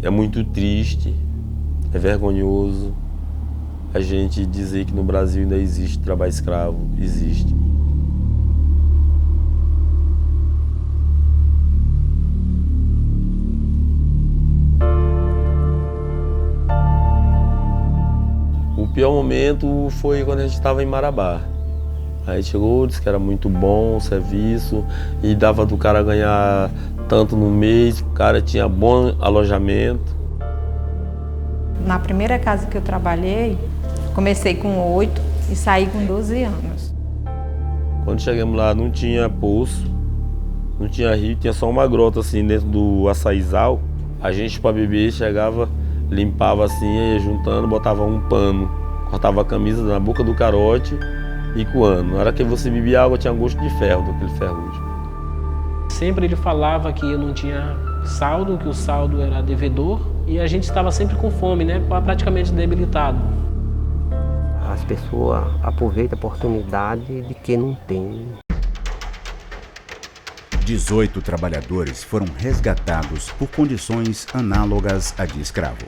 É muito triste, é vergonhoso a gente dizer que no Brasil ainda existe trabalho escravo. Existe. O pior momento foi quando a gente estava em Marabá. Aí chegou, disse que era muito bom o serviço e dava do cara ganhar tanto no mês, o cara tinha bom alojamento. Na primeira casa que eu trabalhei, comecei com 8 e saí com 12 anos. Quando chegamos lá não tinha poço, não tinha rio, tinha só uma grota assim dentro do açaizal. A gente para beber chegava, limpava assim, ia juntando, botava um pano, cortava a camisa na boca do carote e coando. Na hora que você bebia água tinha gosto de ferro, daquele ferrugem. Sempre ele falava que eu não tinha saldo, que o saldo era devedor e a gente estava sempre com fome, né? Praticamente debilitado. As pessoas aproveitam a oportunidade de quem não tem. 18 trabalhadores foram resgatados por condições análogas à de escravo.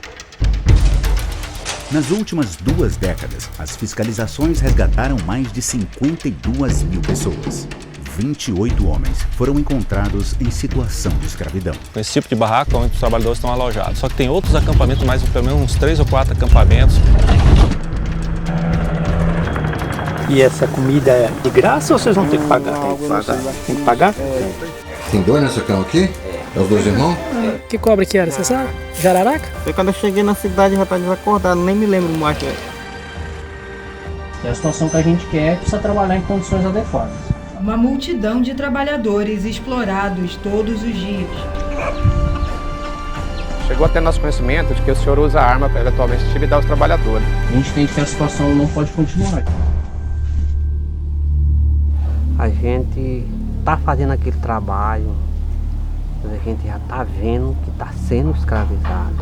Nas últimas 2 décadas, as fiscalizações resgataram mais de 52 mil pessoas. 28 homens foram encontrados em situação de escravidão. Esse tipo de barraca onde os trabalhadores estão alojados. Só que tem outros acampamentos, mais pelo menos uns 3 ou 4 acampamentos. E essa comida é de graça ou vocês vão ter que pagar? Tem que pagar? Tem 2 nessa cama aqui? É os 2 irmãos? Que cobra que era, você sabe? Jararaca? Foi quando eu cheguei na cidade já tá desacordado, nem me lembro mais. É a situação que a gente quer, precisa trabalhar em condições adequadas. Uma multidão de trabalhadores explorados todos os dias. Chegou até nosso conhecimento de que o senhor usa a arma para eventualmente intimidar os trabalhadores. A gente tem que a situação não pode continuar. A gente está fazendo aquele trabalho, mas a gente já está vendo que está sendo escravizado.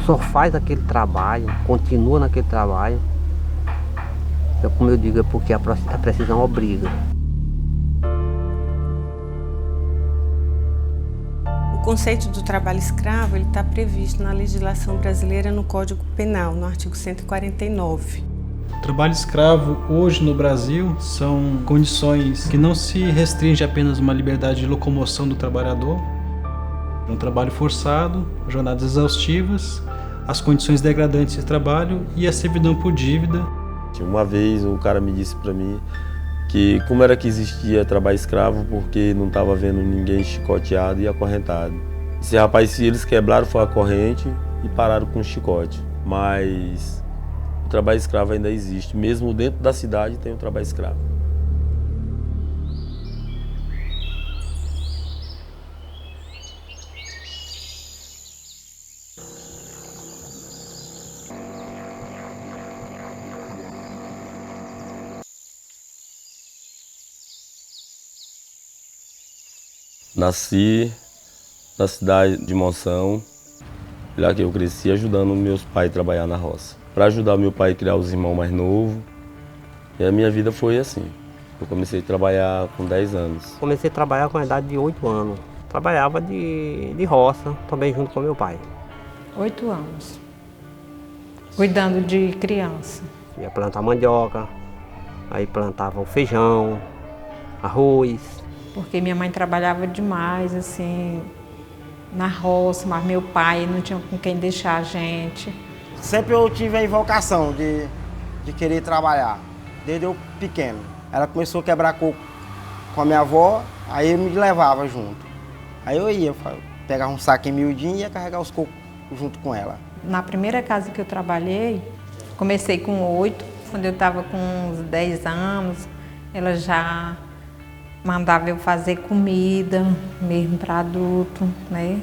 Só faz aquele trabalho, continua naquele trabalho. Então, como eu digo, é porque a precisão obriga. O conceito do trabalho escravo está previsto na legislação brasileira no Código Penal, no artigo 149. O trabalho escravo hoje no Brasil são condições que não se restringe apenas uma liberdade de locomoção do trabalhador, é um trabalho forçado, jornadas exaustivas, as condições degradantes de trabalho e a servidão por dívida. Uma vez o cara me disse para mim que como era que existia trabalho escravo porque não estava vendo ninguém chicoteado e acorrentado. Esse rapaz, se eles quebraram foi a corrente e pararam com o chicote, mas o trabalho escravo ainda existe, mesmo dentro da cidade tem o trabalho escravo. Nasci na cidade de Monção, lá que eu cresci ajudando meus pais a trabalhar na roça. Para ajudar meu pai a criar os irmãos mais novos, e a minha vida foi assim. Eu comecei a trabalhar com 10 anos. Comecei a trabalhar com a idade de 8 anos. Trabalhava de roça, também junto com meu pai. 8 anos, cuidando de criança. Ia plantar mandioca, aí plantava o feijão, arroz. Porque minha mãe trabalhava demais, assim, na roça, mas meu pai não tinha com quem deixar a gente. Sempre eu tive a invocação de querer trabalhar, desde eu pequeno. Ela começou a quebrar coco com a minha avó, aí eu me levava junto. Aí eu ia, pegava um saco em miudinho e ia carregar os cocos junto com ela. Na primeira casa que eu trabalhei, comecei com 8, quando eu estava com uns 10 anos, ela já mandava eu fazer comida, mesmo para adulto, né?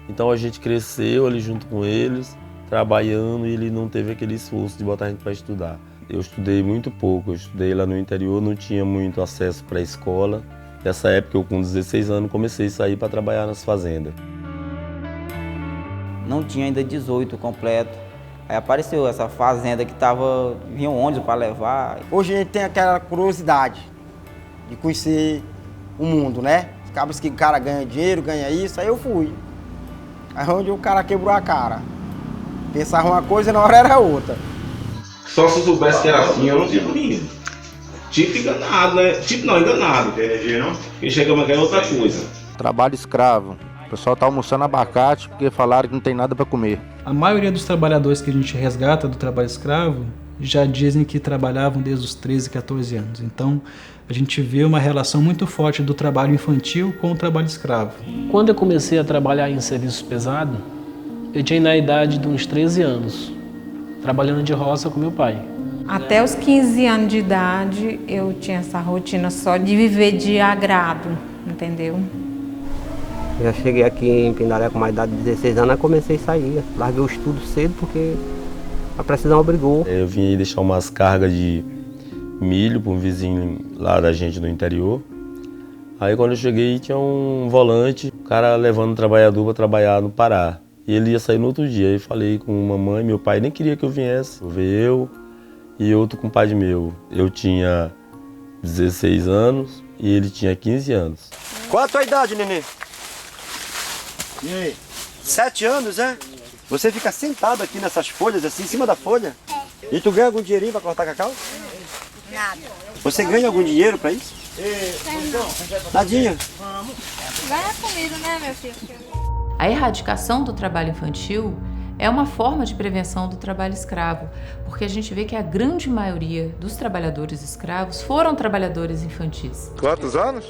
Então a gente cresceu ali junto com eles, trabalhando, e ele não teve aquele esforço de botar a gente para estudar. Eu estudei muito pouco, eu estudei lá no interior, não tinha muito acesso para a escola. Nessa época, eu com 16 anos, comecei a sair para trabalhar nas fazendas. Não tinha ainda 18 completo. Aí apareceu essa fazenda que vinha um ônibus para levar. Hoje a gente tem aquela curiosidade de conhecer o mundo, né? Acaba que o cara ganha dinheiro, ganha isso, aí eu fui. Aí onde o cara quebrou a cara. Pensava uma coisa e na hora era outra. Só se eu soubesse que era assim, eu não tinha vindo. Tipo enganado, né? Tipo não, enganado. Entendi, e chegamos aqui é outra coisa. Trabalho escravo. O pessoal tá almoçando abacate porque falaram que não tem nada para comer. A maioria dos trabalhadores que a gente resgata do trabalho escravo já dizem que trabalhavam desde os 13, 14 anos. Então, a gente vê uma relação muito forte do trabalho infantil com o trabalho escravo. Quando eu comecei a trabalhar em serviço pesado, eu tinha na idade de uns 13 anos, trabalhando de roça com meu pai. Até os 15 anos de idade, eu tinha essa rotina só de viver de agrado, entendeu? Já cheguei aqui em Pindaré com uma idade de 16 anos, aí comecei a sair. Larguei o estudo cedo porque a precisão obrigou. Eu vim deixar umas cargas de milho para um vizinho lá da gente no interior. Aí quando eu cheguei tinha um volante, o cara levando um trabalhador para trabalhar no Pará. E ele ia sair no outro dia. Aí falei com mamãe, meu pai nem queria que eu viesse. Veio eu e outro compadre meu. Eu tinha 16 anos e ele tinha 15 anos. Qual a tua idade, nenê? E aí? 7 anos, é? Você fica sentado aqui nessas folhas, assim, em cima da folha? É. E tu ganha algum dinheirinho pra cortar cacau? Nada. Você ganha algum dinheiro pra isso? Nadinha. Ganha comida, né, meu filho? A erradicação do trabalho infantil é uma forma de prevenção do trabalho escravo, porque a gente vê que a grande maioria dos trabalhadores escravos foram trabalhadores infantis. Quantos anos?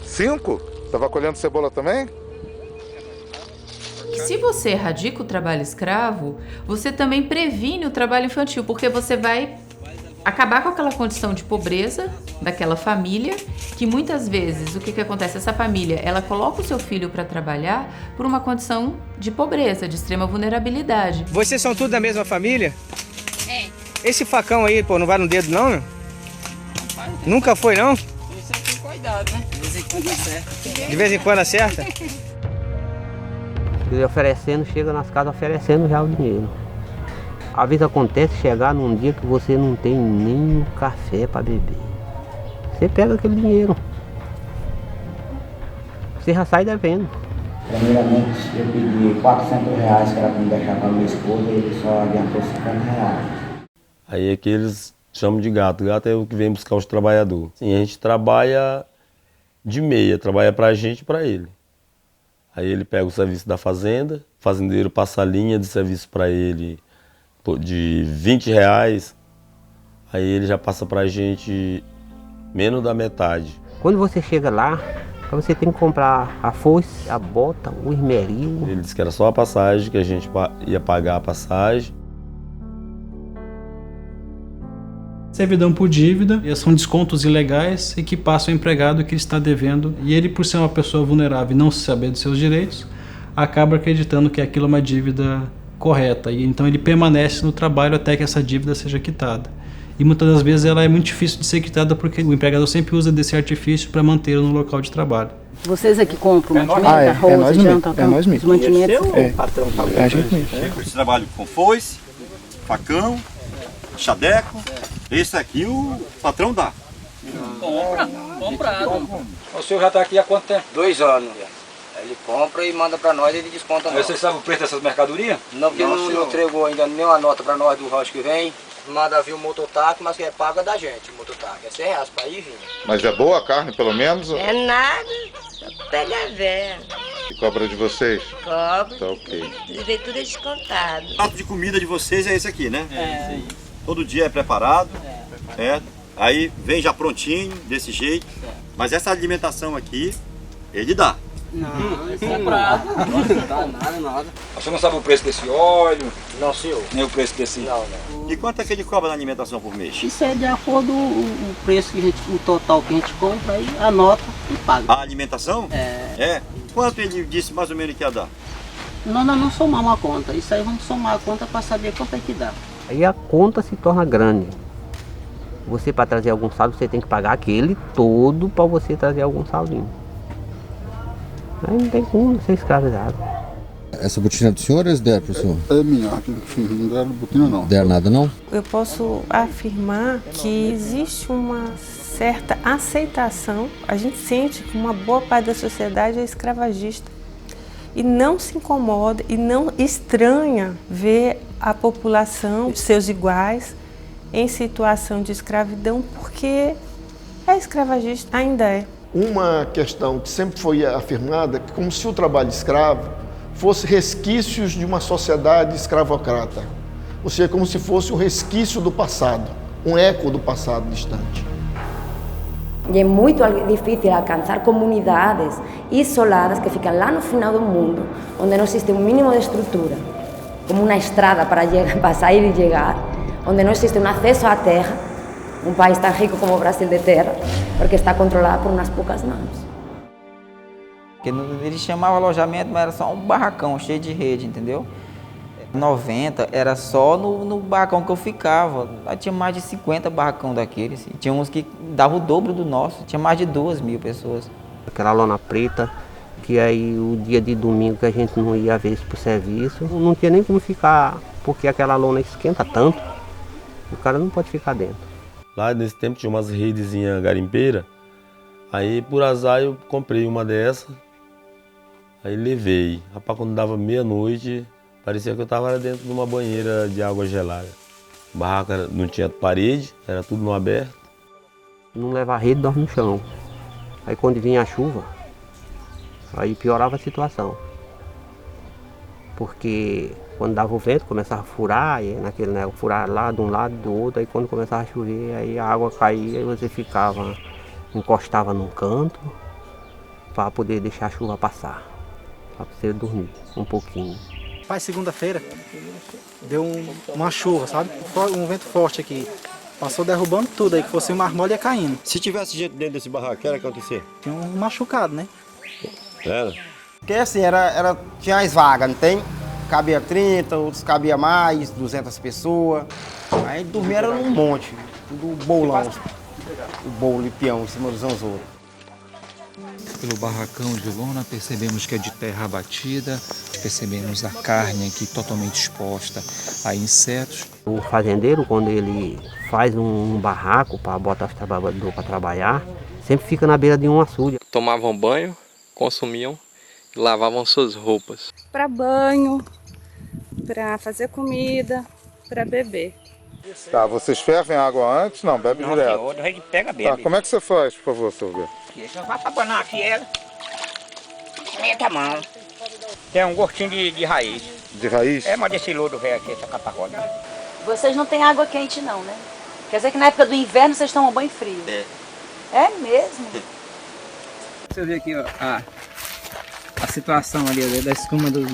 5? Estava colhendo cebola também? Se você erradica o trabalho escravo, você também previne o trabalho infantil, porque você vai acabar com aquela condição de pobreza daquela família, que muitas vezes, o que acontece? Essa família, ela coloca o seu filho para trabalhar por uma condição de pobreza, de extrema vulnerabilidade. Vocês são tudo da mesma família? É. Esse facão aí, pô, não vai no dedo não, né? Nunca foi, não? Isso é com cuidado, né? De vez em quando acerta. De vez em quando acerta? Ele oferecendo, chega nas casas oferecendo já o dinheiro. Às vezes acontece chegar num dia que você não tem nem um café para beber. Você pega aquele dinheiro. Você já sai devendo. Primeiramente eu pedi R$400 que era para me deixar com a minha esposa e ele só adiantou R$50. Aí é que eles chamam de gato. Gato é o que vem buscar os trabalhadores. Sim, a gente trabalha de meia, trabalha pra gente e pra ele. Aí ele pega o serviço da fazenda, o fazendeiro passa a linha de serviço para ele de R$20, aí ele já passa pra gente menos da metade. Quando você chega lá, você tem que comprar a foice, a bota, o esmeril. Ele disse que era só a passagem, que a gente ia pagar a passagem. Servidão por dívida, e são descontos ilegais e que passam ao empregado que está devendo, e ele, por ser uma pessoa vulnerável e não saber dos seus direitos, acaba acreditando que aquilo é uma dívida correta, e então ele permanece no trabalho até que essa dívida seja quitada. E muitas das vezes ela é muito difícil de ser quitada porque o empregador sempre usa desse artifício para mantê-lo no local de trabalho. Vocês aqui compram mantimento, arroz, janta, é nós mesmos. Os mantimentos? É a gente mesmo. Esse trabalho com foice, facão, chadeco. Esse aqui o patrão dá. Comprado. O senhor já está aqui há quanto tempo? 2 anos. Ele compra e manda para nós e ele desconta. Você sabe o preço dessas mercadorias? Não, porque não entregou ainda nenhuma nota para nós do rancho que vem. Manda vir o mototáxi, mas que é paga da gente, o mototáxi. É R$100 para ir e vir. Mas é boa a carne, pelo menos? É nada, só pele a véia. E cobra de vocês? Cobra. Tá ok. E vem tudo descontado. O prato de comida de vocês é esse aqui, né? É. Todo dia é preparado. É. Aí vem já prontinho, desse jeito. Mas essa alimentação aqui, ele dá. Não, comprado. Nada. Você não sabe o preço desse óleo? Não, senhor. Nem o preço desse? Não. E quanto é que ele cobra na alimentação por mês? Isso é de acordo com o preço que a gente, o total que a gente compra e anota e paga. A alimentação? É. Quanto ele disse mais ou menos que ia dar? Nós não somamos a conta. Isso aí vamos somar a conta para saber quanto é que dá. Aí a conta se torna grande. Você, para trazer algum saldo, você tem que pagar aquele todo para você trazer algum saldinho. Aí não tem como ser escravizado. Essa botina do senhor eles deram pro senhor? É minha, não deram botina não. Deram nada não? Eu posso afirmar que existe uma certa aceitação, a gente sente que uma boa parte da sociedade é escravagista. e não se incomoda e não estranha ver a população, seus iguais, em situação de escravidão, porque é escravagista, ainda é. Uma questão que sempre foi afirmada é que como se o trabalho escravo fosse resquícios de uma sociedade escravocrata, ou seja, como se fosse um resquício do passado, um eco do passado distante. E é muito difícil alcançar comunidades isoladas que ficam lá no final do mundo, onde não existe um mínimo de estrutura, como uma estrada para sair e chegar, onde não existe um acesso à terra, um país tão rico como o Brasil de terra, porque está controlado por umas poucas mãos. Eles chamavam alojamento, mas era só um barracão cheio de rede, entendeu? 90 era só no barracão que eu ficava. Lá tinha mais de 50 barracão daqueles. E tinha uns que davam o dobro do nosso. Tinha mais de 2.000 pessoas. Aquela lona preta, que aí o dia de domingo que a gente não ia ver isso pro serviço, não tinha nem como ficar, porque aquela lona esquenta tanto, o cara não pode ficar dentro. Lá nesse tempo tinha umas redezinhas garimpeiras. Aí por azar eu comprei uma dessa. Aí levei. Rapaz, quando dava meia-noite, parecia que eu estava dentro de uma banheira de água gelada. O barraco não tinha parede, era tudo no aberto. Não leva rede, dorme no chão. Aí quando vinha a chuva, aí piorava a situação. Porque quando dava o vento, começava a furar, e naquele, né, furar lá de um lado do outro, aí quando começava a chover, aí a água caía e você ficava, encostava num canto para poder deixar a chuva passar, para você dormir um pouquinho. Pai, segunda-feira, deu uma chuva, sabe? Um vento forte aqui. Passou derrubando tudo aí, que fosse um marmolho ia caindo. Se tivesse gente dentro desse barraco, o que era acontecer? Tinha um machucado, né? Era? Porque assim, tinha as vagas, não tem? Cabia 30, outros cabia mais, 200 pessoas. Aí dormia num monte, tudo bolão. O bolo e peão em cima dos anzouros. Pelo barracão de lona percebemos que é de terra abatida, percebemos a carne aqui totalmente exposta a insetos. O fazendeiro, quando ele faz um barraco para botar os trabalhadores para trabalhar, sempre fica na beira de um açude. Tomavam banho, consumiam e lavavam suas roupas. Para banho, para fazer comida, para beber. Tá, vocês fervem a água antes? Não, bebe direto. Senhor, a gente pega, bebe. Tá, como é que você faz, por favor, seu Roberto? Deixa eu abanar aqui ela. Meta a mão. Tem um gostinho de raiz. De raiz? É, mas desse lodo velho aqui, essa caparrota. Vocês não têm água quente não, né? Quer dizer que na época do inverno vocês tomam banho frio. É. É mesmo? Você vê aqui, ó, a situação ali da escuma do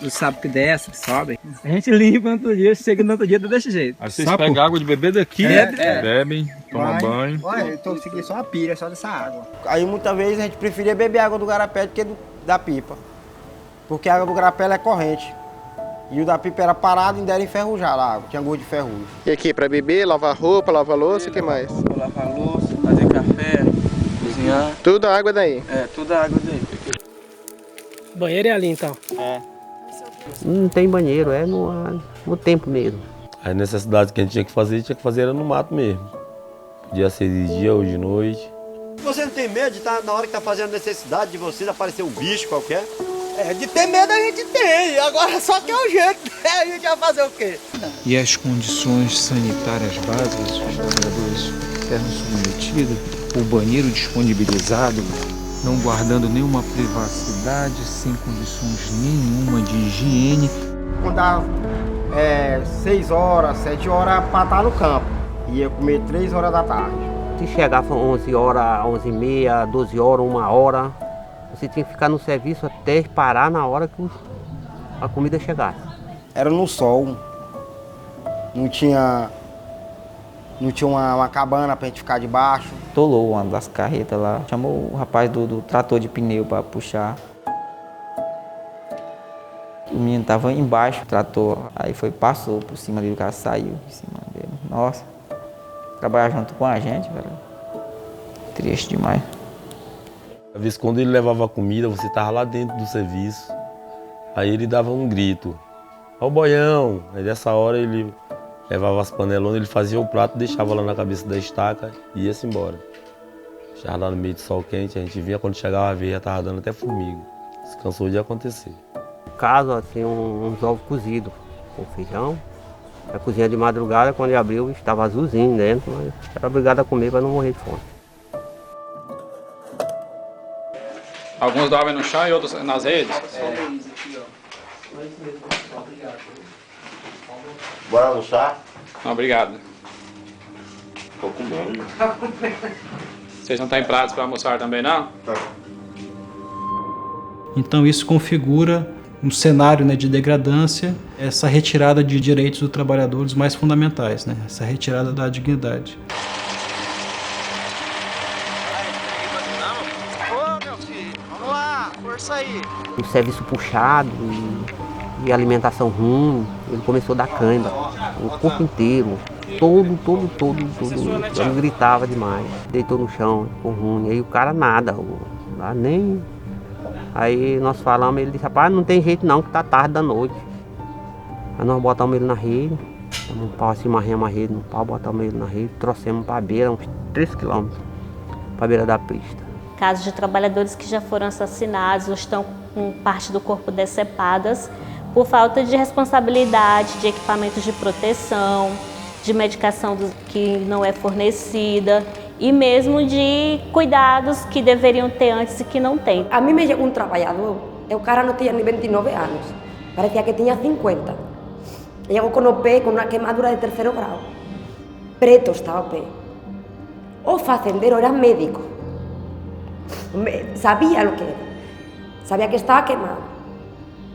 sapo que desce, que sobe. A gente limpa no outro dia, chega no outro dia desse jeito. Aí vocês pegam água de beber daqui, bebem, tomam banho. Olha, eu tô seguindo só uma pira, só dessa água. Aí muitas vezes a gente preferia beber água do garapé do que da pipa. Porque a água do garapé é corrente. E o da pipa era parado e ainda era enferrujado a água, tinha gosto de ferrugem. E aqui, pra beber, lavar roupa, lavar louça, o que mais? Lavar louça, fazer café, cozinhar. Tudo a água daí? É, tudo a água daí. O banheiro é ali então? É. Não tem banheiro, é no tempo mesmo. As necessidades que a gente tinha que fazer era no mato mesmo. Podia ser de dia ou de noite. Você não tem medo de estar na hora que está fazendo necessidade de vocês aparecer um bicho qualquer? É, de ter medo a gente tem, agora só que é o jeito, a gente vai fazer o quê? E as condições sanitárias básicas, os trabalhadores eram submetidos, o banheiro disponibilizado, não guardando nenhuma privacidade, sem condições nenhuma de higiene. Quando dava 6 horas, 7 horas para estar no campo. Ia comer 3 horas da tarde. Se chegava 11 horas, 11h30, 12 horas, 1 hora, você tinha que ficar no serviço até parar na hora que a comida chegasse. Era no sol. Não tinha uma cabana pra gente ficar debaixo. Tolou uma das carretas lá, chamou o rapaz do trator de pneu para puxar. O menino tava embaixo do trator, aí passou por cima dele, o cara saiu de cima dele. Nossa, trabalhar junto com a gente, velho. Triste demais. Às vezes quando ele levava a comida, você tava lá dentro do serviço, aí ele dava um grito, ó o boião, aí dessa hora ele levava as panelonas, ele fazia o prato, deixava lá na cabeça da estaca e ia-se embora. Chegava lá no meio do sol quente, a gente via, quando chegava a ver, já tava dando até formiga. Se cansou de acontecer. Caso assim, uns ovos cozidos com feijão. A cozinha de madrugada, quando ele abriu, estava azulzinho dentro, mas era obrigado a comer para não morrer de fome. Alguns dormem no chão e outros nas redes? Bora almoçar? Não, obrigado. Tô comendo. Vocês não têm pratos para almoçar também, não? Tá. Então isso configura um cenário, né, de degradância, essa retirada de direitos dos trabalhadores mais fundamentais, né, essa retirada da dignidade. Ô, meu filho, vamos lá, força aí. Um serviço puxado e alimentação ruim, ele começou a dar cãibra, o corpo inteiro, todo. Ele gritava demais, deitou no chão, ficou ruim, aí o cara nada, nem... Aí nós falamos, ele disse, rapaz, não tem jeito não, que tá tarde da noite. Aí nós botamos ele na rede, um pau assim, amarramos a rede no pau, botamos ele na rede, trouxemos para a beira, uns 3 quilômetros, para a beira da pista. Casos de trabalhadores que já foram assassinados ou estão com parte do corpo decepadas por falta de responsabilidade, de equipamentos de proteção, de medicação que não é fornecida, e mesmo de cuidados que deveriam ter antes e que não tem. A mim me chegou um trabalhador, o cara não tinha nem 29 anos, parecia que tinha 50. Chegou com o pé com uma queimadura de 3º grau. Preto estava o pé. O fazendeiro era médico, sabia o que era, sabia que estava queimado.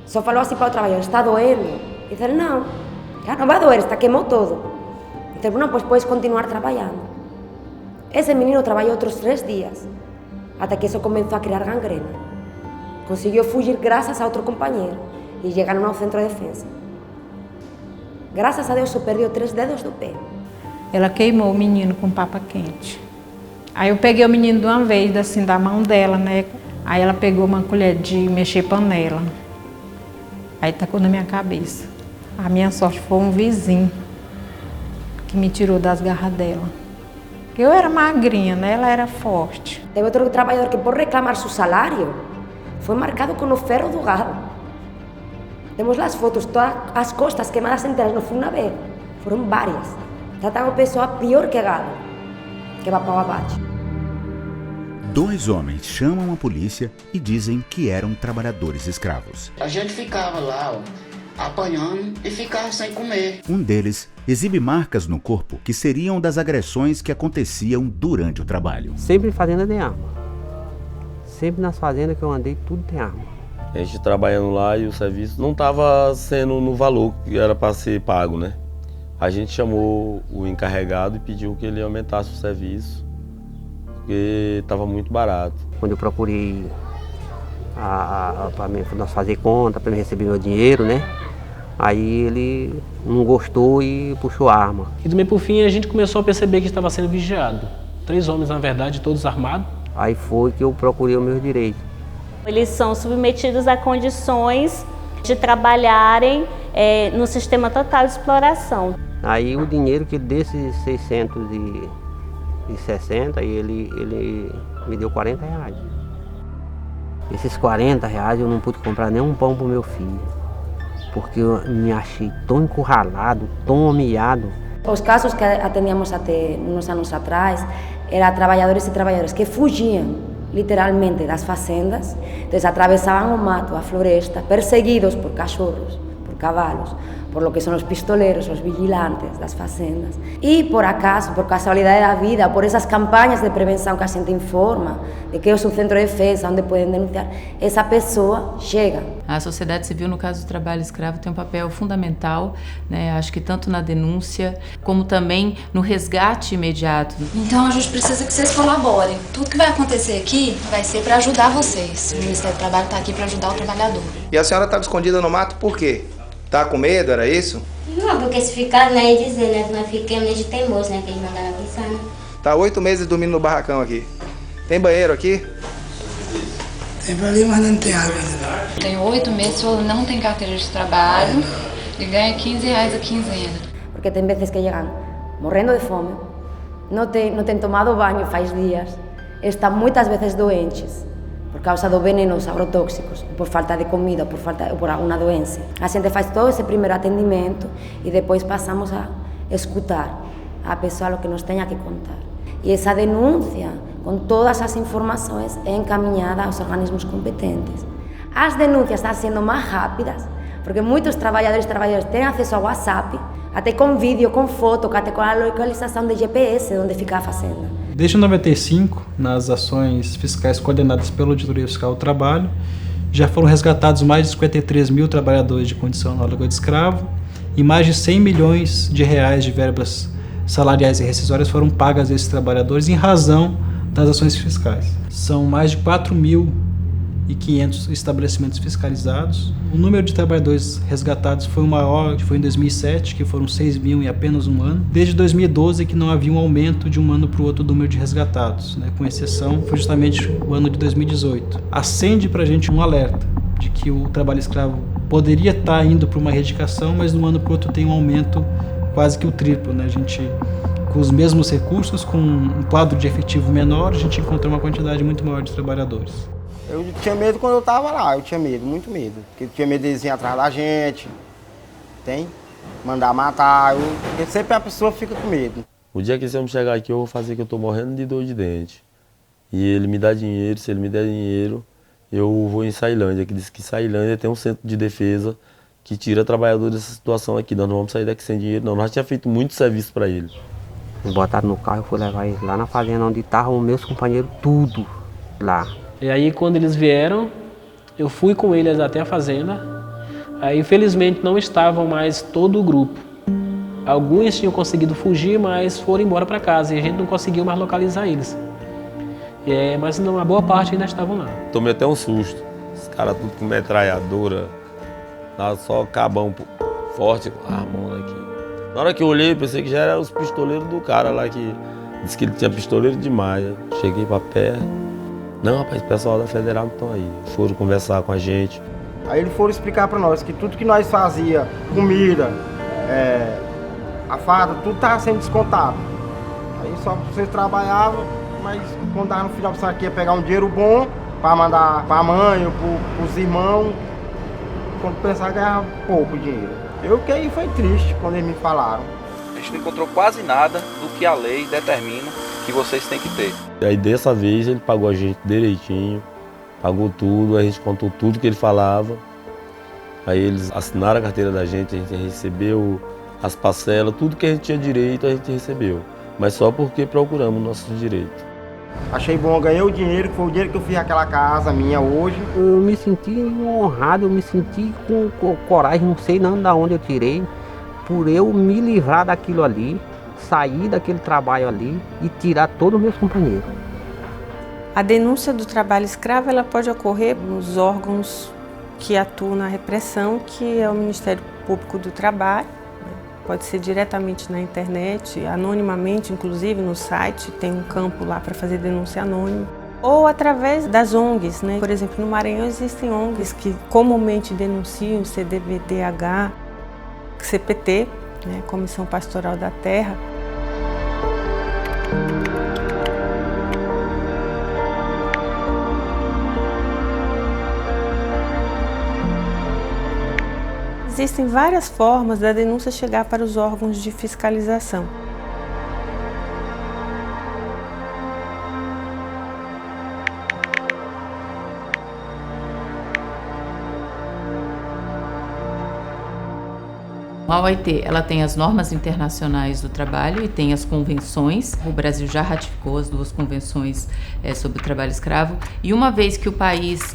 Só falou assim para o trabalhador, está doendo. E disse, não, já não vai doer, está queimou todo. E disse, não, pues puedes continuar trabalhando. Ese menino trabajó otros 3 días, hasta que eso comenzó a crear gangrena. Consiguió fugir gracias a otro compañero y llegaron ao centro de defensa. Graças a Deus, só perdeu 3 dedos do pé. Ela queimou o menino com papa quente. Aí eu peguei o menino de uma vez, assim, da mão dela, né? Aí ela pegou uma colher de mexer panela. Aí tacou na minha cabeça. A minha sorte foi um vizinho que me tirou das garras dela. Eu era magrinha, né? Ela era forte. Teve outro trabalhador que, por reclamar seu salário, foi marcado com o ferro do gado. Temos as fotos, todas as costas queimadas inteiras, não foi uma vez, foram várias. Trataram a pessoa pior que gado, que vai para o abate. 2 homens chamam a polícia e dizem que eram trabalhadores escravos. A gente ficava lá, apanhando e ficava sem comer. Um deles exibe marcas no corpo que seriam das agressões que aconteciam durante o trabalho. Sempre em fazenda tem arma. Sempre nas fazendas que eu andei, tudo tem arma. A gente trabalhando lá e o serviço não estava sendo no valor que era para ser pago, né? A gente chamou o encarregado e pediu que ele aumentasse o serviço, porque estava muito barato. Quando eu procurei para nós fazer conta, para me receber meu dinheiro, né? Aí ele não gostou e puxou a arma. E também por fim a gente começou a perceber que estava sendo vigiado. 3 homens, na verdade, todos armados. Aí foi que eu procurei o meu direito. Eles são submetidos a condições de trabalharem no sistema total de exploração. Aí o dinheiro que desses 660, ele me deu 40 reais. Esses 40 reais eu não pude comprar nem um pão para o meu filho, porque eu me achei tão encurralado, tão humilhado. Os casos que atendíamos até uns anos atrás eram trabalhadores e trabalhadoras que fugiam literalmente das fazendas, então atravessavam o mato, a floresta, perseguidos por cachorros, por cavalos, por lo que são os pistoleiros, os vigilantes das fazendas. E por acaso, por casualidade da vida, por essas campanhas de prevenção que a gente informa, de que é o centro de defesa, onde podem denunciar, essa pessoa chega. A sociedade civil, no caso do trabalho escravo, tem um papel fundamental, né? Acho que tanto na denúncia, como também no resgate imediato. Então a gente precisa que vocês colaborem. Tudo que vai acontecer aqui vai ser para ajudar vocês. O Ministério do Trabalho está aqui para ajudar o trabalhador. E a senhora estava escondida no mato por quê? Tá com medo, era isso? Não, porque se ficar, né, e dizer, né, que nós ficamos de teimoso, né, que eles mandaram avisar, né? Tá 8 meses dormindo no barracão aqui. Tem banheiro aqui? Tem pra ali, mas não tem água ainda. Tem 8 meses, não tem carteira de trabalho e ganha 15 reais a quinzena. Porque tem vezes que chegam morrendo de fome, não tem tomado banho faz dias, estão muitas vezes doentes, por causa dos venenos agrotóxicos, por falta de comida, por alguma doença. A gente faz todo esse primeiro atendimento e depois passamos a escutar a pessoa o que nos tenha que contar. E essa denúncia, com todas as informações, é encaminhada aos organismos competentes. As denúncias estão sendo mais rápidas, porque muitos trabalhadores têm acesso ao WhatsApp, até com vídeo, com foto, até com a localização de GPS, onde fica a fazenda. Desde 95, nas ações fiscais coordenadas pela Auditoria Fiscal do Trabalho, já foram resgatados mais de 53 mil trabalhadores de condição análoga de escravo e mais de 100 milhões de reais de verbas salariais e rescisórias foram pagas a esses trabalhadores em razão das ações fiscais. São mais de 4.500 estabelecimentos fiscalizados. O número de trabalhadores resgatados foi o maior, que foi em 2007, que foram 6 mil em apenas um ano. Desde 2012 que não havia um aumento de um ano para o outro do número de resgatados, né? Com exceção, foi justamente o ano de 2018. Acende para a gente um alerta de que o trabalho escravo poderia estar indo para uma erradicação, mas de um ano para o outro tem um aumento quase que o triplo, né? A gente, com os mesmos recursos, com um quadro de efetivo menor, a gente encontrou uma quantidade muito maior de trabalhadores. Eu tinha medo quando eu estava lá, eu tinha medo, muito medo. Porque eu tinha medo deles irem atrás da gente, mandar matar, porque sempre a pessoa fica com medo. O dia que esse homem chegar aqui, eu vou fazer que eu estou morrendo de dor de dente. E ele me dá dinheiro, se ele me der dinheiro, eu vou em Ceilândia, que diz que Ceilândia tem um centro de defesa que tira trabalhadores dessa situação aqui. Nós não vamos sair daqui sem dinheiro, não. Nós já tinha feito muito serviço para eles. Me botaram no carro e fui levar eles lá na fazenda onde estavam meus companheiros, tudo lá. E aí quando eles vieram, eu fui com eles até a fazenda. Aí infelizmente não estavam mais todo o grupo. Alguns tinham conseguido fugir, mas foram embora para casa e a gente não conseguiu mais localizar eles. Mas não, a boa parte ainda estavam lá. Tomei até um susto. Os caras tudo com metralhadora, só cabão forte com a mão aqui. Na hora que eu olhei, pensei que já eram os pistoleiros do cara lá, que disse que ele tinha pistoleiro demais. Cheguei para perto. Não, rapaz, o pessoal da Federal não estão aí. Foram conversar com a gente. Aí eles foram explicar para nós que tudo que nós fazia, comida, a farda, tudo estava sendo descontado. Aí só vocês trabalhavam, mas quando dava no final você ia pegar um dinheiro bom para mandar para a mãe ou para os irmãos, quando pensava ganhava pouco dinheiro. Eu fiquei foi triste quando eles me falaram. A gente não encontrou quase nada do que a lei determina que vocês têm que ter. E aí dessa vez ele pagou a gente direitinho, pagou tudo, a gente contou tudo que ele falava. Aí eles assinaram a carteira da gente, a gente recebeu as parcelas, tudo que a gente tinha direito a gente recebeu. Mas só porque procuramos o nosso direito. Achei bom, ganhei o dinheiro, que foi o dinheiro que eu fiz aquela casa minha hoje. Eu me senti honrado, eu me senti com coragem, não sei não da onde eu tirei, por eu me livrar daquilo ali, sair daquele trabalho ali e tirar todos os meus companheiros. A denúncia do trabalho escravo ela pode ocorrer nos órgãos que atuam na repressão, que é o Ministério Público do Trabalho. Pode ser diretamente na internet, anonimamente, inclusive no site, tem um campo lá para fazer denúncia anônima. Ou através das ONGs, né? Por exemplo, no Maranhão existem ONGs que comumente denunciam CDVDH, CPT, né? Comissão Pastoral da Terra. Existem várias formas da denúncia chegar para os órgãos de fiscalização. A OIT, ela tem as normas internacionais do trabalho e tem as convenções. O Brasil já ratificou as 2 convenções sobre o trabalho escravo. E uma vez que o país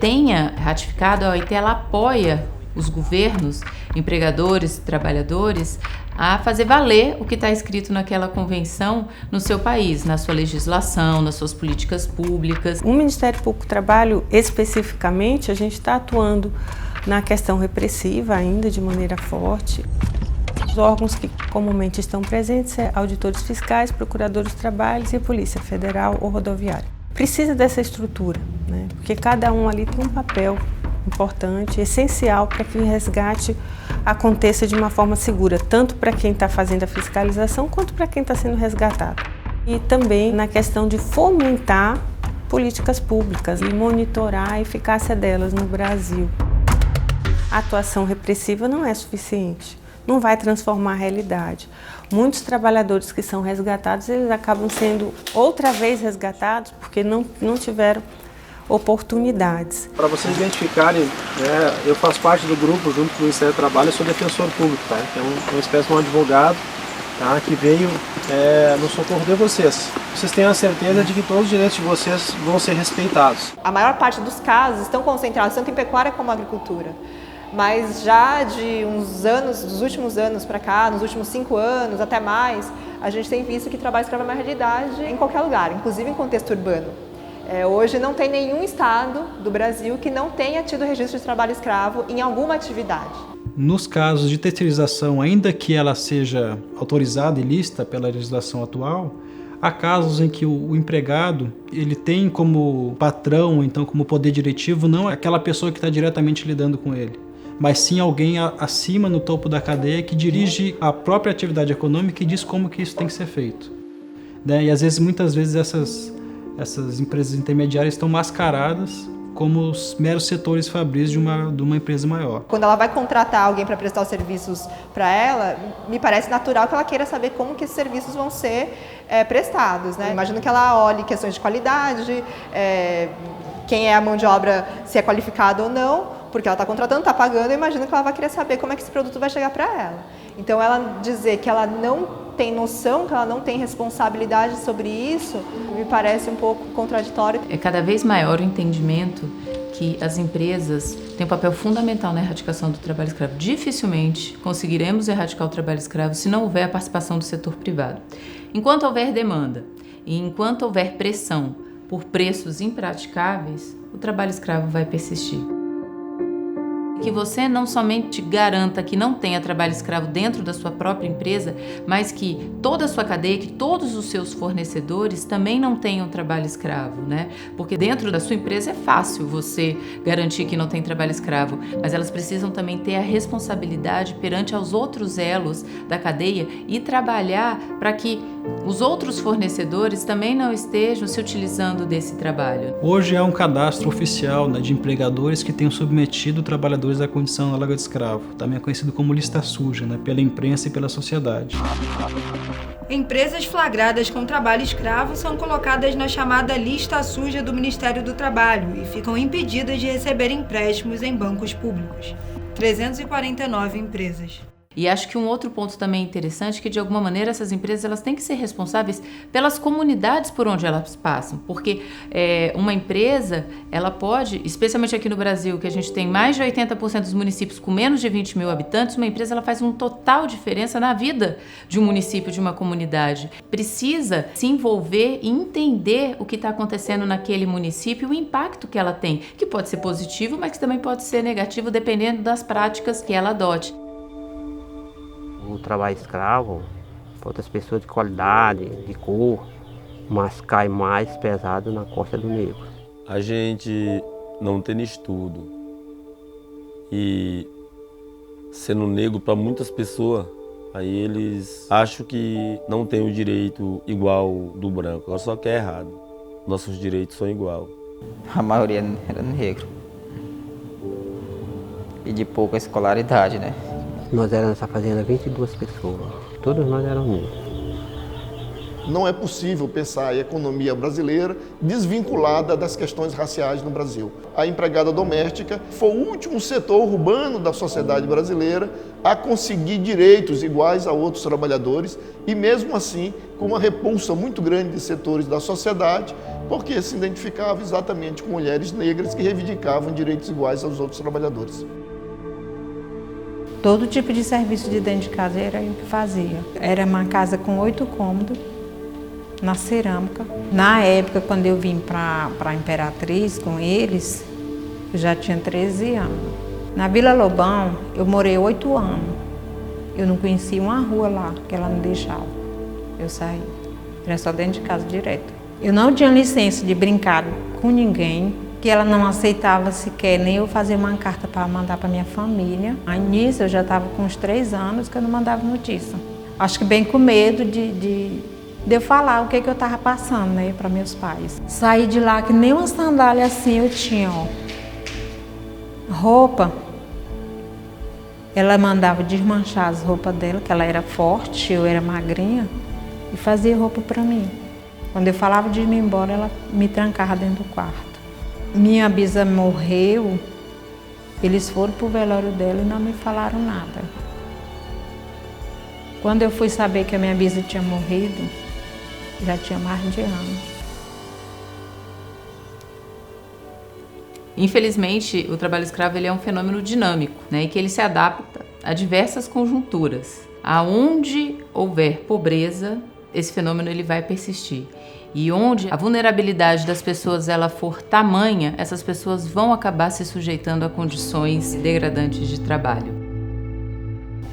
tenha ratificado, a OIT ela apoia os governos, empregadores e trabalhadores a fazer valer o que está escrito naquela convenção no seu país, na sua legislação, nas suas políticas públicas. O Ministério Público do Trabalho, especificamente, a gente está atuando na questão repressiva ainda de maneira forte. Os órgãos que comumente estão presentes são auditores fiscais, procuradores de trabalho e Polícia Federal ou Rodoviária. Precisa dessa estrutura, né? Porque cada um ali tem um papel importante, essencial para que o resgate aconteça de uma forma segura, tanto para quem está fazendo a fiscalização, quanto para quem está sendo resgatado. E também na questão de fomentar políticas públicas e monitorar a eficácia delas no Brasil. A atuação repressiva não é suficiente, não vai transformar a realidade. Muitos trabalhadores que são resgatados, eles acabam sendo outra vez resgatados porque não tiveram oportunidades. Para vocês identificarem, eu faço parte do grupo junto com o Ministério do Trabalho, eu sou defensor público, tá? Que é uma espécie de um advogado, tá? Que veio no socorro de vocês. Vocês tenham a certeza de que todos os direitos de vocês vão ser respeitados. A maior parte dos casos estão concentrados tanto em pecuária como agricultura. Mas já de uns anos, dos últimos anos para cá, nos últimos 5 anos, até mais, a gente tem visto que trabalho escravo é uma realidade em qualquer lugar, inclusive em contexto urbano. Hoje não tem nenhum estado do Brasil que não tenha tido registro de trabalho escravo em alguma atividade. Nos casos de terceirização, ainda que ela seja autorizada e lista pela legislação atual, há casos em que o empregado ele tem como patrão, então como poder diretivo, não aquela pessoa que está diretamente lidando com ele, mas sim alguém acima no topo da cadeia que dirige a própria atividade econômica e diz como que isso tem que ser feito. E às vezes, muitas vezes, essas empresas intermediárias estão mascaradas como os meros setores fabris de uma empresa maior. Quando ela vai contratar alguém para prestar os serviços para ela, me parece natural que ela queira saber como que esses serviços vão ser prestados, né? Imagino que ela olhe questões de qualidade, quem é a mão de obra, se é qualificado ou não, porque ela está contratando, está pagando, eu imagino que ela vai querer saber como é que esse produto vai chegar para ela. Então, ela dizer que ela não tem noção, que ela não tem responsabilidade sobre isso, me parece um pouco contraditório. É cada vez maior o entendimento que as empresas têm um papel fundamental na erradicação do trabalho escravo. Dificilmente conseguiremos erradicar o trabalho escravo se não houver a participação do setor privado. Enquanto houver demanda e enquanto houver pressão por preços impraticáveis, o trabalho escravo vai persistir. Que você não somente garanta que não tenha trabalho escravo dentro da sua própria empresa, mas que toda a sua cadeia, que todos os seus fornecedores também não tenham trabalho escravo, né? Porque dentro da sua empresa é fácil você garantir que não tem trabalho escravo, mas elas precisam também ter a responsabilidade perante aos outros elos da cadeia e trabalhar para que os outros fornecedores também não estejam se utilizando desse trabalho. Hoje há um cadastro oficial, né, de empregadores que tenham submetido trabalhadores da condição análoga de escravo, também conhecido como lista suja, né, pela imprensa e pela sociedade. Empresas flagradas com trabalho escravo são colocadas na chamada lista suja do Ministério do Trabalho e ficam impedidas de receber empréstimos em bancos públicos. 349 empresas. E acho que um outro ponto também interessante é que, de alguma maneira, essas empresas elas têm que ser responsáveis pelas comunidades por onde elas passam. Porque uma empresa, ela pode, especialmente aqui no Brasil, que a gente tem mais de 80% dos municípios com menos de 20 mil habitantes, uma empresa ela faz uma total diferença na vida de um município, de uma comunidade. Precisa se envolver e entender o que está acontecendo naquele município, o impacto que ela tem, que pode ser positivo, mas que também pode ser negativo, dependendo das práticas que ela adote. O trabalho escravo, para outras pessoas de qualidade, de cor, mas cai mais pesado na costa do negro. A gente não tem estudo e sendo negro para muitas pessoas, aí eles acham que não tem o direito igual do branco, só que é errado. Nossos direitos são igual. A maioria era negro e de pouca escolaridade, né? Nós éramos nessa fazenda 22 pessoas, todos nós éramos negros. Não é possível pensar a economia brasileira desvinculada das questões raciais no Brasil. A empregada doméstica foi o último setor urbano da sociedade brasileira a conseguir direitos iguais a outros trabalhadores e mesmo assim com uma repulsa muito grande de setores da sociedade porque se identificava exatamente com mulheres negras que reivindicavam direitos iguais aos outros trabalhadores. Todo tipo de serviço de dentro de casa era eu que fazia. Era uma casa com 8 cômodos, na cerâmica. Na época, quando eu vim para Imperatriz com eles, eu já tinha 13 anos. Na Vila Lobão, eu morei 8 anos. Eu não conhecia uma rua lá, que ela não deixava. Eu saí. Era só dentro de casa direto. Eu não tinha licença de brincar com ninguém, que ela não aceitava sequer nem eu fazer uma carta para mandar para minha família. Aí nisso eu já estava com uns 3 anos que eu não mandava notícia. Acho que bem com medo de de eu falar o que eu estava passando, né, para meus pais. Saí de lá que nem uma sandália assim eu tinha, ó. Roupa. Ela mandava desmanchar as roupas dela, que ela era forte, eu era magrinha, e fazia roupa para mim. Quando eu falava de ir embora, ela me trancava dentro do quarto. Minha bisa morreu, eles foram pro velório dela e não me falaram nada. Quando eu fui saber que a minha bisa tinha morrido, já tinha mais de ano. Infelizmente, o trabalho escravo ele é um fenômeno dinâmico, né, e que ele se adapta a diversas conjunturas. Aonde houver pobreza, esse fenômeno ele vai persistir. E onde a vulnerabilidade das pessoas ela for tamanha, essas pessoas vão acabar se sujeitando a condições degradantes de trabalho.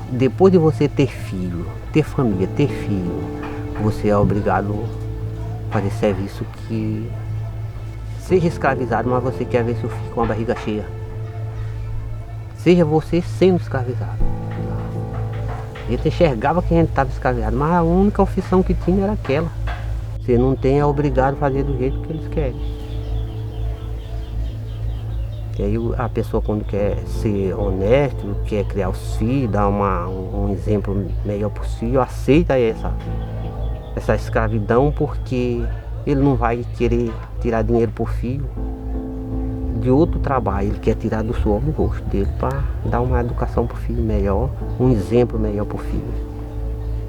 Depois de você ter filho, ter família, ter filho, você é obrigado a fazer serviço que seja escravizado, mas você quer ver seu filho com a barriga cheia. Seja você sendo escravizado. A gente enxergava que a gente estava escravizado, mas a única opção que tinha era aquela. Você não tem, é obrigado a fazer do jeito que eles querem. E aí a pessoa quando quer ser honesto, quer criar os filhos, dar um exemplo melhor possível, aceita essa escravidão porque ele não vai querer tirar dinheiro por filho de outro trabalho, ele quer tirar do suor do rosto dele para dar uma educação para o filho melhor, um exemplo melhor para o filho.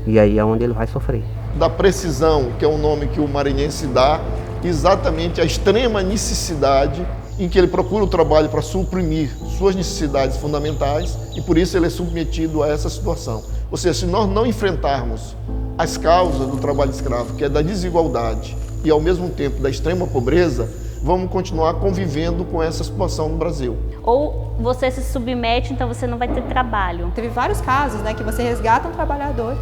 E aí é onde ele vai sofrer. Da precisão, que é um nome que o maranhense dá, exatamente a extrema necessidade em que ele procura o trabalho para suprimir suas necessidades fundamentais e por isso ele é submetido a essa situação. Ou seja, se nós não enfrentarmos as causas do trabalho escravo, que é da desigualdade e ao mesmo tempo da extrema pobreza, vamos continuar convivendo com essa situação no Brasil. Ou você se submete, então você não vai ter trabalho. Teve vários casos, né, que você resgata um trabalhador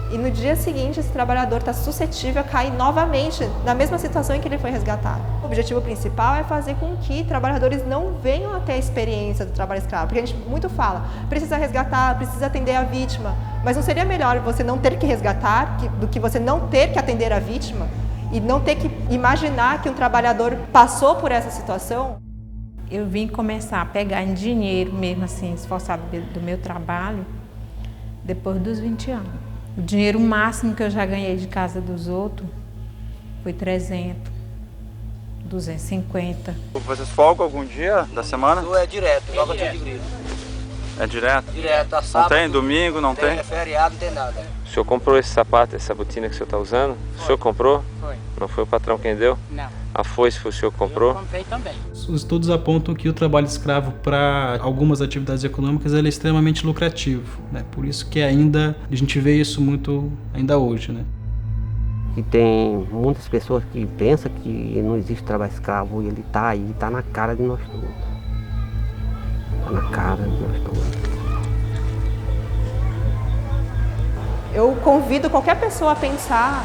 e no dia seguinte esse trabalhador está suscetível a cair novamente na mesma situação em que ele foi resgatado. O objetivo principal é fazer com que trabalhadores não venham a ter a experiência do trabalho escravo, porque a gente muito fala, precisa resgatar, precisa atender a vítima, mas não seria melhor você não ter que resgatar do que você não ter que atender a vítima e não ter que imaginar que um trabalhador passou por essa situação? Eu vim começar a pegar em dinheiro mesmo assim, esforçado do meu trabalho, depois dos 20 anos. O dinheiro máximo que eu já ganhei de casa dos outros foi 300, 250. Vocês folgam algum dia da semana? É direto, logo dia de grilo. É direto? Direto, a sábado. Não tem? Domingo não tem? É feriado, não tem nada. O senhor comprou esse sapato, essa botina que o senhor está usando? Foi. O senhor comprou? Foi. Não foi o patrão quem deu? Não. A foice foi o senhor que comprou? Eu comprei também. Os estudos apontam que o trabalho escravo para algumas atividades econômicas ele é extremamente lucrativo, né? Por isso que ainda a gente vê isso muito ainda hoje, né? E tem muitas pessoas que pensam que não existe trabalho escravo e ele está aí, está na cara de nós todos. Está na cara de nós todos. Eu convido qualquer pessoa a pensar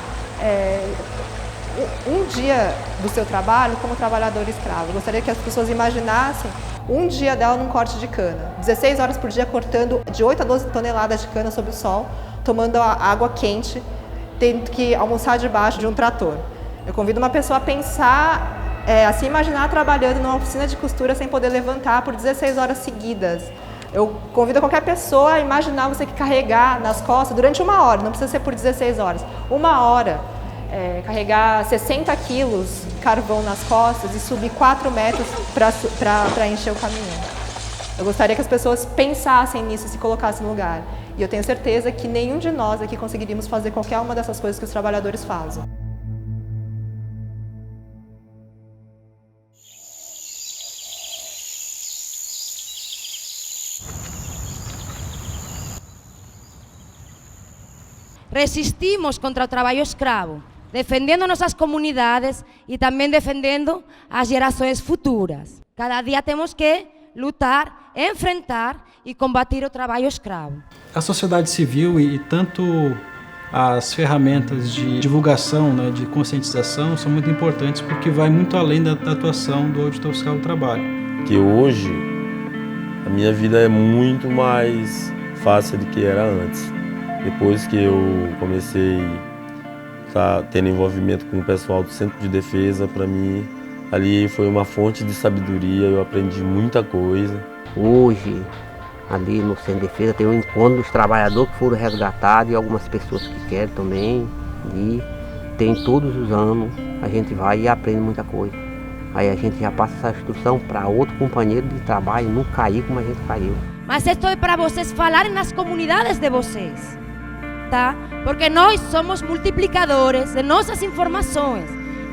um dia do seu trabalho como trabalhador escravo. Eu gostaria que as pessoas imaginassem um dia dela num corte de cana, 16 horas por dia cortando de 8 a 12 toneladas de cana sob o sol, tomando água quente, tendo que almoçar debaixo de um trator. Eu convido uma pessoa a pensar, a se imaginar trabalhando numa oficina de costura sem poder levantar por 16 horas seguidas. Eu convido qualquer pessoa a imaginar você que carregar nas costas durante 1 hora, não precisa ser por 16 horas, 1 hora, carregar 60 quilos de carvão nas costas e subir 4 metros para encher o caminhão. Eu gostaria que as pessoas pensassem nisso e se colocassem no lugar. E eu tenho certeza que nenhum de nós aqui conseguiríamos fazer qualquer uma dessas coisas que os trabalhadores fazem. Resistimos contra o trabalho escravo, defendendo nossas comunidades e também defendendo as gerações futuras. Cada dia temos que lutar, enfrentar e combater o trabalho escravo. A sociedade civil e tanto as ferramentas de divulgação, né, de conscientização, são muito importantes porque vai muito além da atuação do auditor fiscal do trabalho. Que hoje a minha vida é muito mais fácil do que era antes. Depois que eu comecei estar tendo envolvimento com o pessoal do Centro de Defesa, para mim, ali foi uma fonte de sabedoria, eu aprendi muita coisa. Hoje, ali no Centro de Defesa, tem um encontro dos trabalhadores que foram resgatados e algumas pessoas que querem também. E tem todos os anos, a gente vai e aprende muita coisa. Aí a gente já passa essa instrução para outro companheiro de trabalho não cair como a gente caiu. Mas isto é para vocês falarem nas comunidades de vocês, tá? Porque nós somos multiplicadores de nossas informações.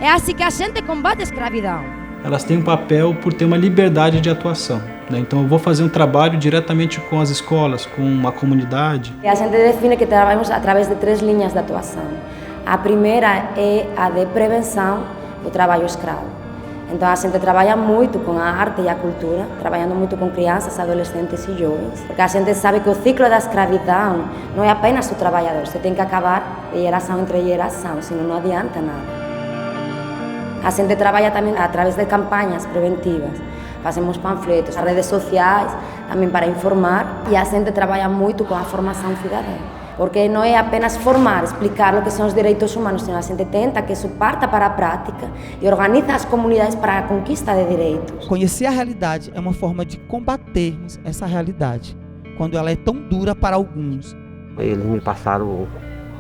É assim que a gente combate a escravidão. Elas têm um papel por ter uma liberdade de atuação, né? Então eu vou fazer um trabalho diretamente com as escolas, com a comunidade. A gente define que trabalhamos através de 3 linhas de atuação. A primeira é a de prevenção do trabalho escravo. Então a gente trabalha muito com a arte e a cultura, trabalhando muito com crianças, adolescentes e jovens, porque a gente sabe que o ciclo da escravidão não é apenas o trabalhador, você tem que acabar de geração entre geração, senão não adianta nada. A gente trabalha também através de campanhas preventivas, fazemos panfletos, as redes sociais também para informar, e a gente trabalha muito com a formação cidadã. Porque não é apenas formar, explicar o que são os direitos humanos, senão a gente tenta que isso parta para a prática e organiza as comunidades para a conquista de direitos. Conhecer a realidade é uma forma de combatermos essa realidade, quando ela é tão dura para alguns. Eles me passaram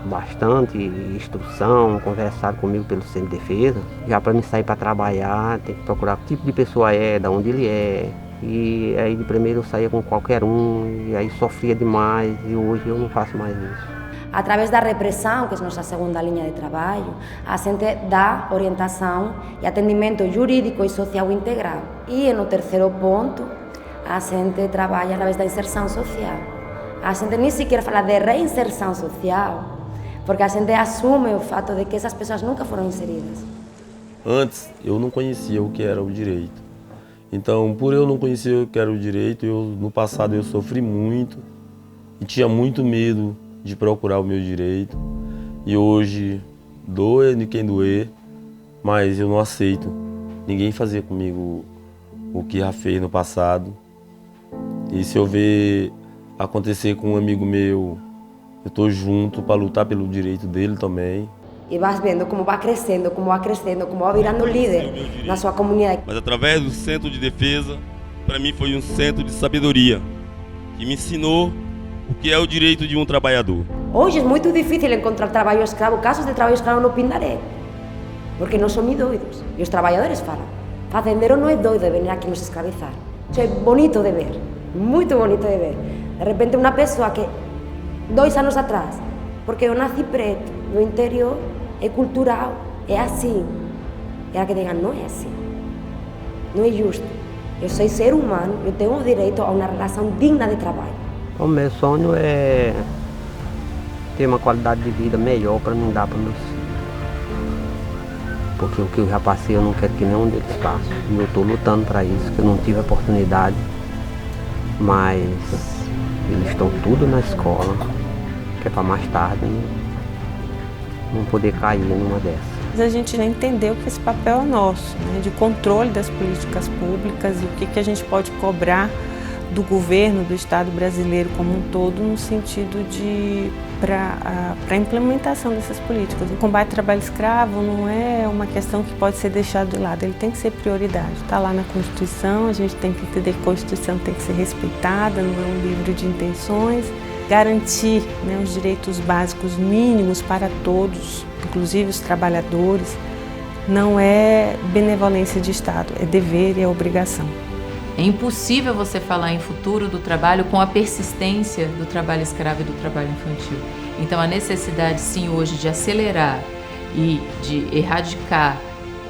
bastante instrução, conversaram comigo pelo Centro de Defesa. Já para me sair para trabalhar, tem que procurar que tipo de pessoa é, de onde ele é. E aí de primeiro eu saía com qualquer um, e aí sofria demais, e hoje eu não faço mais isso. Através da repressão, que é nossa segunda linha de trabalho, a gente dá orientação e atendimento jurídico e social integral. E no terceiro ponto, a gente trabalha através da inserção social. A gente nem sequer fala de reinserção social, porque a gente assume o fato de que essas pessoas nunca foram inseridas. Antes, eu não conhecia o que era o direito. Então, por eu não conhecer o que era o direito, no passado eu sofri muito e tinha muito medo de procurar o meu direito. E hoje, doer de quem doer, mas eu não aceito ninguém fazer comigo o que já fez no passado. E se eu ver acontecer com um amigo meu, eu estou junto para lutar pelo direito dele também. E vas vendo como vai crescendo, como vai crescendo, como vai virando líder na sua comunidade. Mas através do Centro de Defesa, para mim foi um centro de sabedoria, que me ensinou o que é o direito de um trabalhador. Hoje é muito difícil encontrar trabalho escravo, casos de trabalho escravo no Pindaré, porque não são doidos. E os trabalhadores falam, fazendeiro não é doido de vir aqui nos escravizar. Isso é bonito de ver, muito bonito de ver. De repente uma pessoa que 2 anos atrás, porque eu nasci preto, no interior, é cultural, é assim. E ela que diga, não é assim. Não é justo. Eu sou ser humano, eu tenho o direito a uma relação digna de trabalho. O meu sonho é ter uma qualidade de vida melhor para me dar para meus filhos. Porque o que eu já passei eu não quero que nenhum deles passe. E eu estou lutando para isso, que eu não tive oportunidade. Mas eles estão tudo na escola, que é para mais tarde não poder cair numa dessas. A gente já entendeu que esse papel é nosso, né, de controle das políticas públicas e o que a gente pode cobrar do governo, do Estado brasileiro como um todo, no sentido de para a implementação dessas políticas. O combate ao trabalho escravo não é uma questão que pode ser deixada de lado, ele tem que ser prioridade. Está lá na Constituição, a gente tem que entender que a Constituição tem que ser respeitada, não é um livro de intenções. Garantir, né, os direitos básicos mínimos para todos, inclusive os trabalhadores, não é benevolência de Estado, é dever e é obrigação. É impossível você falar em futuro do trabalho com a persistência do trabalho escravo e do trabalho infantil. Então a necessidade sim hoje de acelerar e de erradicar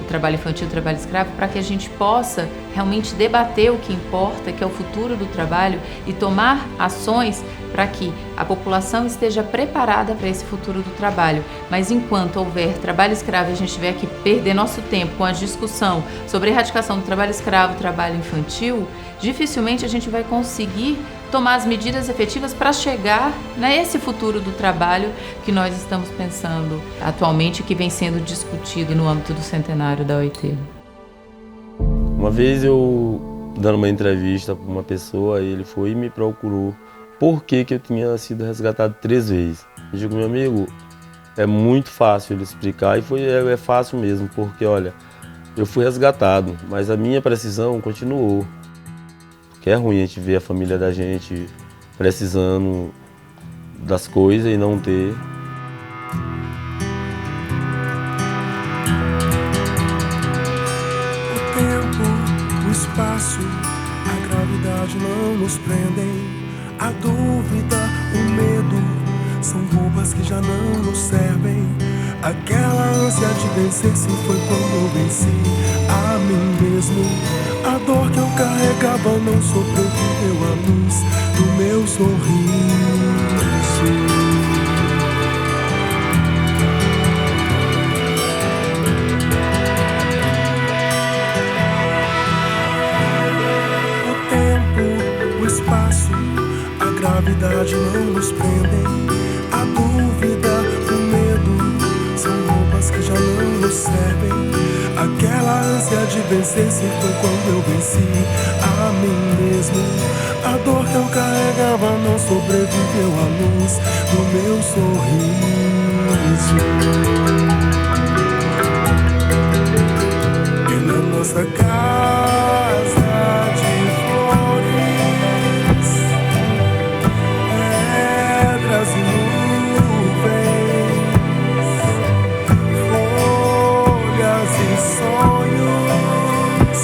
o trabalho infantil e o trabalho escravo para que a gente possa realmente debater o que importa, que é o futuro do trabalho, e tomar ações para que a população esteja preparada para esse futuro do trabalho. Mas enquanto houver trabalho escravo e a gente tiver que perder nosso tempo com a discussão sobre a erradicação do trabalho escravo e trabalho infantil, dificilmente a gente vai conseguir tomar as medidas efetivas para chegar nesse futuro do trabalho que nós estamos pensando atualmente, que vem sendo discutido no âmbito do centenário da OIT. Uma vez eu, dando uma entrevista para uma pessoa, ele foi e me procurou por que eu tinha sido resgatado 3 vezes. Eu digo, meu amigo, É muito fácil ele explicar e é fácil mesmo, porque olha, eu fui resgatado, mas a minha precisão continuou. Porque é ruim a gente ver a família da gente precisando das coisas e não ter. O tempo, o espaço, a gravidade não nos prendem. A dúvida, o medo são roupas que já não nos servem. Aquela ânsia de vencer se foi quando eu venci a mim mesmo. A dor que eu carregava não sobreviveu à luz do meu sorriso. O tempo, o espaço, a gravidade não nos prendem. A dúvida, o medo são roupas que já não nos servem. Aquela ânsia de vencer se foi quando eu venci a mim mesmo. A dor que eu carregava não sobreviveu à luz do meu sorriso. E na nossa casa de flores, pedras e nuvens, folhas e sonhos,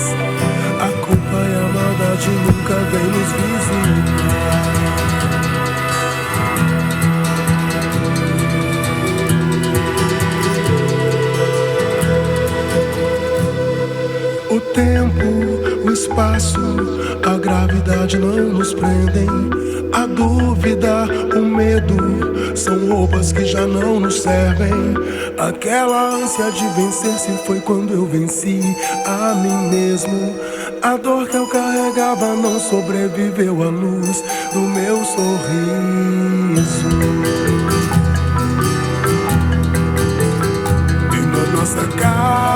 a culpa e a maldade nunca vem nos visitar. O tempo, o espaço, a gravidade não nos prendem. A dúvida, o medo são roupas que já não nos servem. Aquela ânsia de vencer se foi quando eu venci a mim mesmo. A dor que eu carregava não sobreviveu à luz do meu sorriso. E na nossa casa